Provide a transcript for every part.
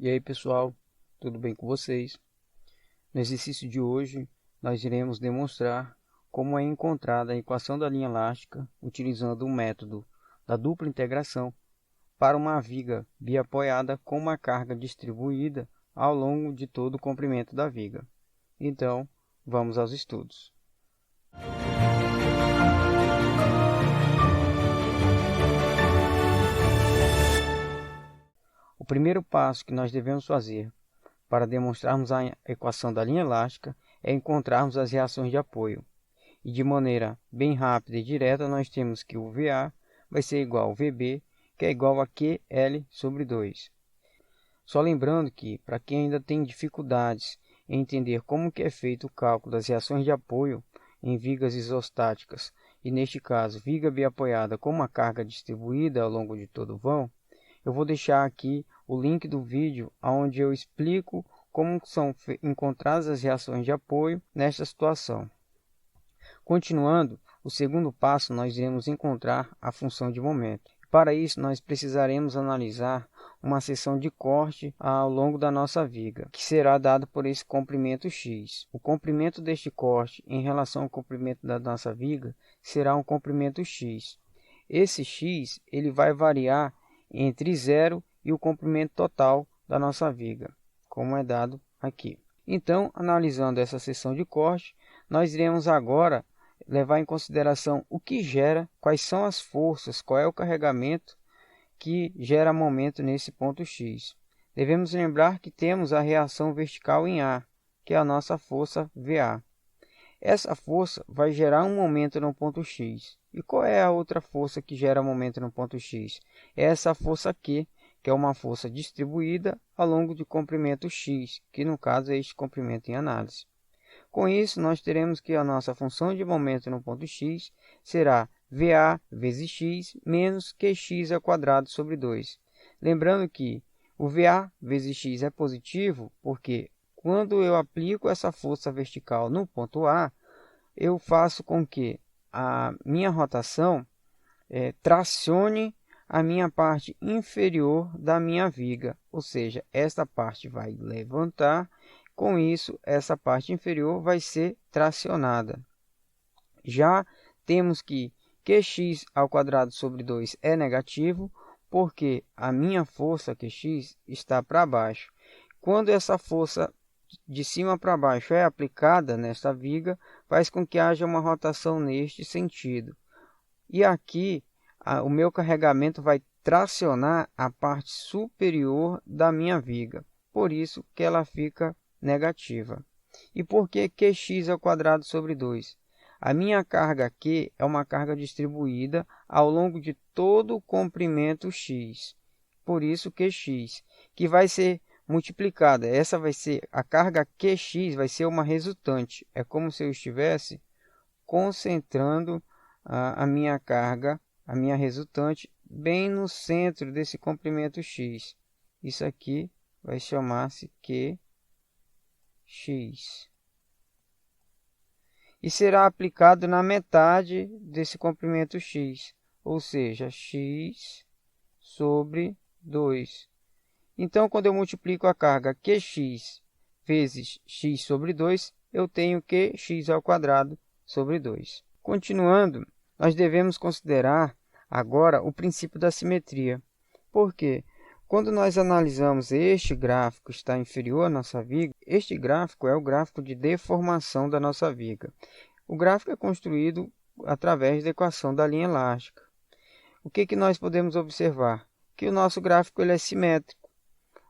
E aí pessoal, tudo bem com vocês? No exercício de hoje, nós iremos demonstrar como é encontrada a equação da linha elástica utilizando o método da dupla integração para uma viga biapoiada com uma carga distribuída ao longo de todo o comprimento da viga. Então, vamos aos estudos. O primeiro passo que nós devemos fazer para demonstrarmos a equação da linha elástica é encontrarmos as reações de apoio. E de maneira bem rápida e direta, nós temos que o VA vai ser igual ao VB, que é igual a QL sobre 2. Só lembrando que, para quem ainda tem dificuldades em entender como que é feito o cálculo das reações de apoio em vigas isostáticas, e neste caso, viga biapoiada com uma carga distribuída ao longo de todo o vão, eu vou deixar aqui o link do vídeo onde eu explico como são encontradas as reações de apoio nesta situação. Continuando, o segundo passo nós iremos encontrar a função de momento. Para isso, nós precisaremos analisar uma seção de corte ao longo da nossa viga, que será dado por esse comprimento x. O comprimento deste corte em relação ao comprimento da nossa viga será um comprimento x. Esse x ele vai variar entre 0 e o comprimento total da nossa viga, como é dado aqui. Então, analisando essa seção de corte, nós iremos agora levar em consideração o que gera, quais são as forças, qual é o carregamento que gera momento nesse ponto X. Devemos lembrar que temos a reação vertical em A, que é a nossa força VA. Essa força vai gerar um momento no ponto X. E qual é a outra força que gera momento no ponto X? É essa força Q, que é uma força distribuída ao longo do comprimento X, que no caso é este comprimento em análise. Com isso, nós teremos que a nossa função de momento no ponto X será VA vezes x menos QX² sobre 2. Lembrando que o VA vezes x é positivo porque quando eu aplico essa força vertical no ponto A, eu faço com que a minha rotação tracione a minha parte inferior da minha viga, ou seja, esta parte vai levantar, com isso essa parte inferior vai ser tracionada. Já temos que QX² sobre 2 é negativo, porque a minha força QX está para baixo. Quando essa força de cima para baixo é aplicada nesta viga, faz com que haja uma rotação neste sentido. E aqui o meu carregamento vai tracionar a parte superior da minha viga. Por isso que ela fica negativa. E por que QX² sobre 2? A minha carga Q é uma carga distribuída ao longo de todo o comprimento X. Por isso QX, que vai ser multiplicada. Essa vai ser a carga QX, vai ser uma resultante. É como se eu estivesse concentrando a minha carga, a minha resultante, bem no centro desse comprimento X. Isso aqui vai chamar-se QX. E será aplicado na metade desse comprimento X, ou seja, x sobre 2. Então, quando eu multiplico a carga QX vezes x sobre 2, eu tenho QX² sobre 2. Continuando, nós devemos considerar agora o princípio da simetria. Por quê? Quando nós analisamos este gráfico que está inferior à nossa viga, este gráfico é o gráfico de deformação da nossa viga. O gráfico é construído através da equação da linha elástica. O que nós podemos observar? Que o nosso gráfico ele é simétrico,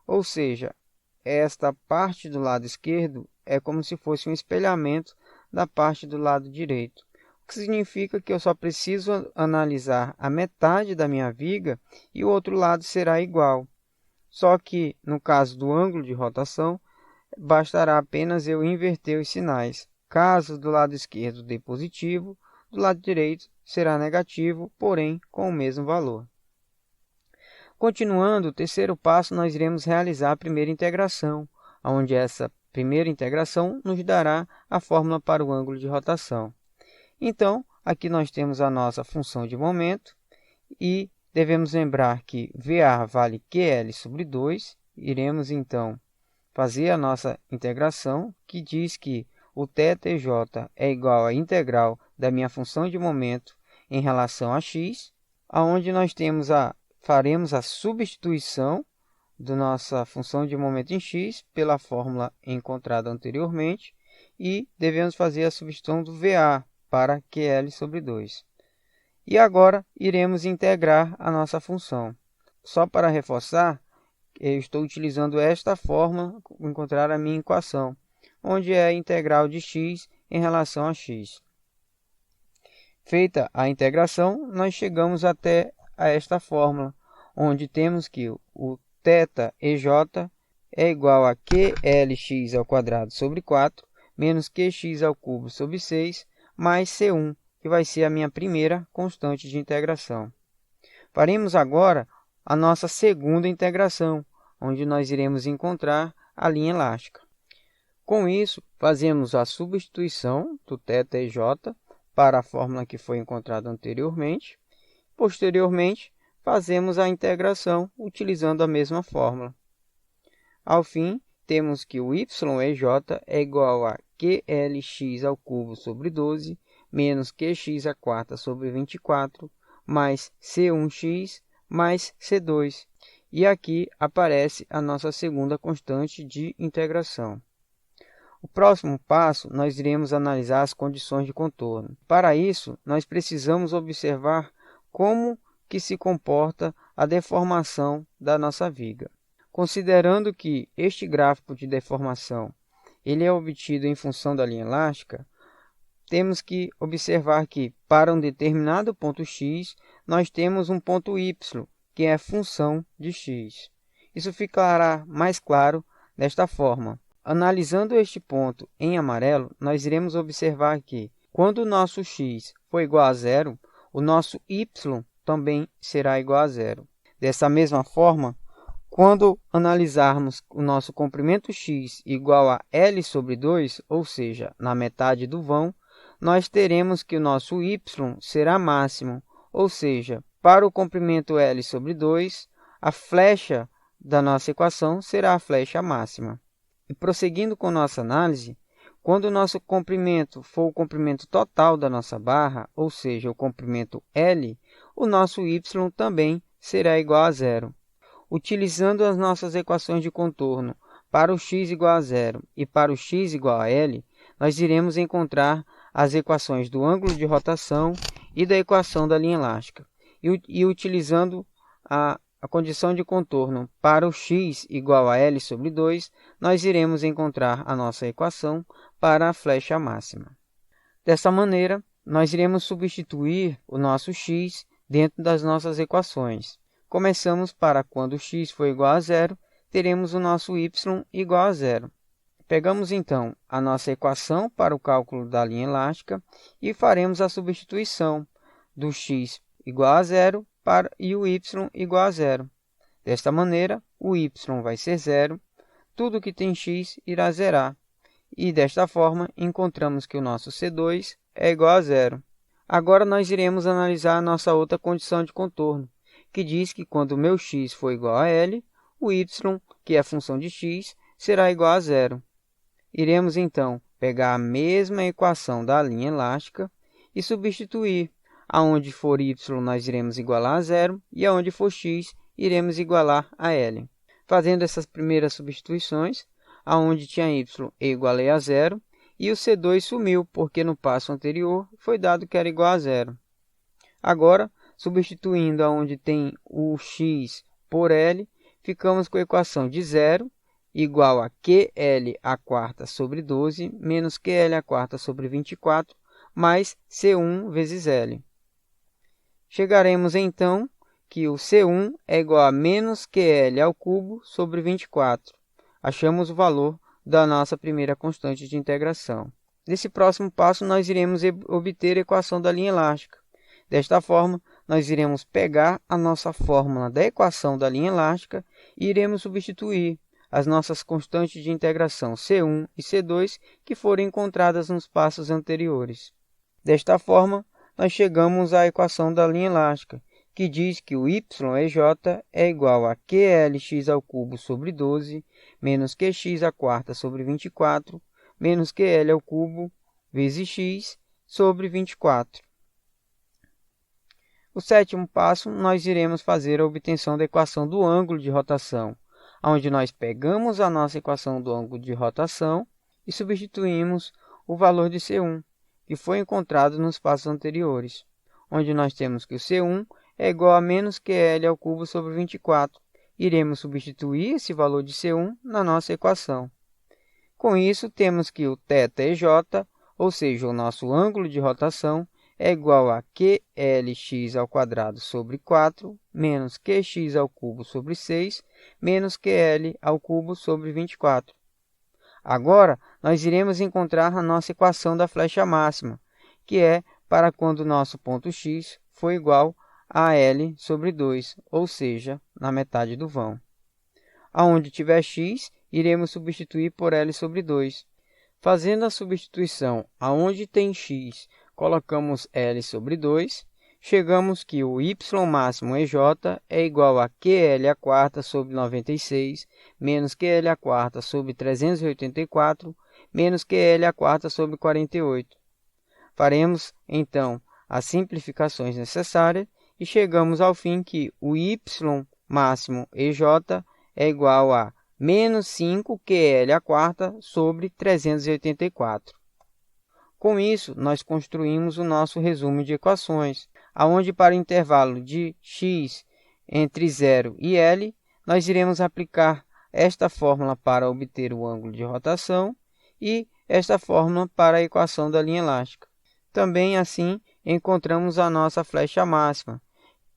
ou seja, esta parte do lado esquerdo é como se fosse um espelhamento da parte do lado direito. O que significa que eu só preciso analisar a metade da minha viga e o outro lado será igual. Só que, no caso do ângulo de rotação, bastará apenas eu inverter os sinais. Caso do lado esquerdo dê positivo, do lado direito será negativo, porém com o mesmo valor. Continuando, o terceiro passo, nós iremos realizar a primeira integração, onde essa primeira integração nos dará a fórmula para o ângulo de rotação. Então, aqui nós temos a nossa função de momento e devemos lembrar que VA vale QL sobre 2 iremos então fazer a nossa integração, que diz que o θj é igual à integral da minha função de momento em relação a x, aonde nós faremos a substituição da nossa função de momento em x pela fórmula encontrada anteriormente e devemos fazer a substituição do VA para QL sobre 2. E agora iremos integrar a nossa função. Só para reforçar, eu estou utilizando esta fórmula para encontrar a minha equação, onde é a integral de x em relação a x. Feita a integração, nós chegamos até a esta fórmula, onde temos que o θej é igual a QLx ao quadrado sobre 4, menos QX ao cubo sobre 6, mais C1, que vai ser a minha primeira constante de integração. Faremos agora a nossa segunda integração, onde nós iremos encontrar a linha elástica. Com isso, fazemos a substituição do θj para a fórmula que foi encontrada anteriormente. Posteriormente, fazemos a integração utilizando a mesma fórmula. Ao fim, temos que o yej é igual a QLx ao cubo sobre 12, menos QX à quarta sobre 24, mais C1x mais C2. E aqui aparece a nossa segunda constante de integração. O próximo passo, nós iremos analisar as condições de contorno. Para isso, nós precisamos observar como que se comporta a deformação da nossa viga. Considerando que este gráfico de deformação ele é obtido em função da linha elástica, temos que observar que, para um determinado ponto x, nós temos um ponto y, que é a função de x. Isso ficará mais claro desta forma. Analisando este ponto em amarelo, nós iremos observar que, quando o nosso x for igual a zero, o nosso y também será igual a zero. Dessa mesma forma, quando analisarmos o nosso comprimento x igual a L sobre 2, ou seja, na metade do vão, nós teremos que o nosso y será máximo, ou seja, para o comprimento L sobre 2, a flecha da nossa equação será a flecha máxima. E prosseguindo com nossa análise, quando o nosso comprimento for o comprimento total da nossa barra, ou seja, o comprimento L, o nosso y também será igual a zero. Utilizando as nossas equações de contorno para o x igual a zero e para o x igual a L, nós iremos encontrar as equações do ângulo de rotação e da equação da linha elástica. E utilizando a condição de contorno para o x igual a L sobre 2, nós iremos encontrar a nossa equação para a flecha máxima. Dessa maneira, nós iremos substituir o nosso x dentro das nossas equações. Começamos para quando x for igual a zero, teremos o nosso y igual a zero. Pegamos então a nossa equação para o cálculo da linha elástica e faremos a substituição do x igual a zero e o y igual a zero. Desta maneira, o y vai ser zero, tudo que tem x irá zerar. E desta forma, encontramos que o nosso C2 é igual a zero. Agora nós iremos analisar a nossa outra condição de contorno, que diz que quando o meu x for igual a L, o y, que é a função de x, será igual a zero. Iremos então pegar a mesma equação da linha elástica e substituir. Aonde for y, nós iremos igualar a zero, e aonde for x, iremos igualar a L. Fazendo essas primeiras substituições, aonde tinha y, eu igualei a zero, e o C2 sumiu, porque no passo anterior foi dado que era igual a zero. Agora, substituindo aonde tem o x por L, ficamos com a equação de zero igual a QL à quarta sobre 12, menos QL à quarta sobre 24, mais C1 vezes L. Chegaremos então que o C1 é igual a menos QL ao cubo sobre 24. Achamos o valor da nossa primeira constante de integração. Nesse próximo passo, nós iremos obter a equação da linha elástica. Desta forma, nós iremos pegar a nossa fórmula da equação da linha elástica e iremos substituir as nossas constantes de integração C1 e C2 que foram encontradas nos passos anteriores. Desta forma, nós chegamos à equação da linha elástica, que diz que o yej é igual a qlx ao cubo sobre 12 menos qx à quarta sobre 24 menos ql ao cubo vezes x sobre 24. O sétimo passo, nós iremos fazer a obtenção da equação do ângulo de rotação, onde nós pegamos a nossa equação do ângulo de rotação e substituímos o valor de C1, que foi encontrado nos passos anteriores, onde nós temos que o C1 é igual a menos QL ao cubo sobre 24. Iremos substituir esse valor de C1 na nossa equação. Com isso, temos que o θj, ou seja, o nosso ângulo de rotação, é igual a qlx ao quadrado sobre 4 menos qx ao cubo sobre 6 menos ql ao cubo sobre 24. Agora, nós iremos encontrar a nossa equação da flecha máxima, que é para quando o nosso ponto x for igual a L sobre 2, ou seja, na metade do vão. Aonde tiver x, iremos substituir por L sobre 2. Fazendo a substituição aonde tem x, colocamos L sobre 2, chegamos que o y máximo EJ é igual a QL à quarta sobre 96, menos QL à quarta sobre 384, menos QL à quarta sobre 48. Faremos, então, as simplificações necessárias e chegamos ao fim que o y máximo EJ é igual a menos 5 QL à quarta sobre 384. Com isso, nós construímos o nosso resumo de equações, onde para o intervalo de x entre 0 e L, nós iremos aplicar esta fórmula para obter o ângulo de rotação e esta fórmula para a equação da linha elástica. Também, assim, encontramos a nossa flecha máxima.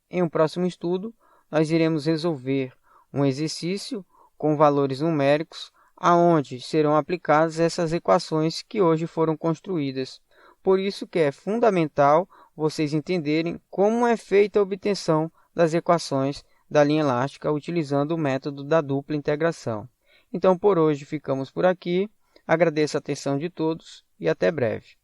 Em um próximo estudo, nós iremos resolver um exercício com valores numéricos, aonde serão aplicadas essas equações que hoje foram construídas. Por isso que é fundamental vocês entenderem como é feita a obtenção das equações da linha elástica utilizando o método da dupla integração. Então, por hoje, ficamos por aqui. Agradeço a atenção de todos e até breve.